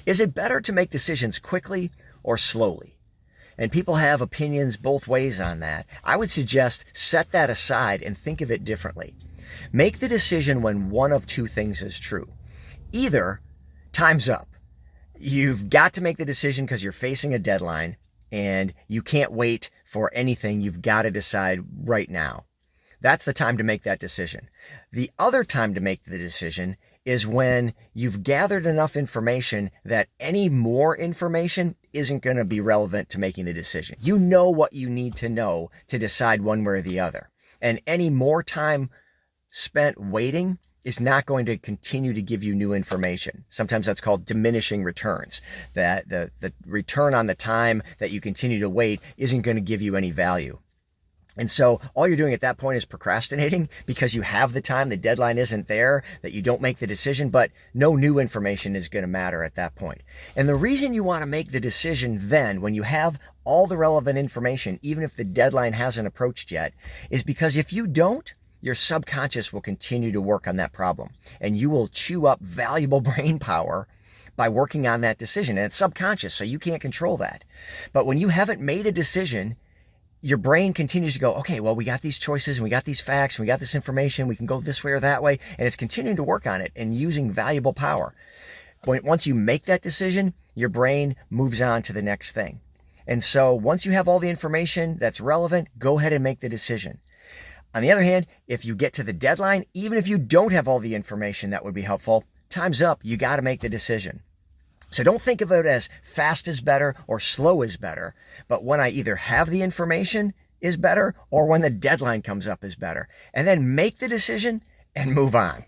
Is it better to make decisions quickly or slowly? And people have opinions both ways on that. I would suggest set that aside and think of it differently. Make the decision when one of two things is true. Either time's up. You've got to make the decision because you're facing a deadline and you can't wait for anything. You've got to decide right now. That's the time to make that decision. The other time to make the decision is when you've gathered enough information that any more information isn't going to be relevant to making the decision. You know what you need to know to decide one way or the other. And any more time spent waiting is not going to continue to give you new information. Sometimes that's called diminishing returns, that the return on the time that you continue to wait isn't going to give you any value. And so all you're doing at that point is procrastinating because you have the time, the deadline isn't there, that you don't make the decision, but no new information is going to matter at that point. And the reason you want to make the decision then, when you have all the relevant information, even if the deadline hasn't approached yet, is because if you don't, your subconscious will continue to work on that problem and you will chew up valuable brain power by working on that decision. And it's subconscious, so you can't control that. But when you haven't made a decision, your brain continues to go, okay, well, we got these choices and we got these facts and we got this information. We can go this way or that way. And it's continuing to work on it and using valuable power. Once you make that decision, your brain moves on to the next thing. And so once you have all the information that's relevant, go ahead and make the decision. On the other hand, if you get to the deadline, even if you don't have all the information that would be helpful, time's up. You got to make the decision. So don't think of it as fast is better or slow is better, but when I either have the information is better or when the deadline comes up is better. And then make the decision and move on.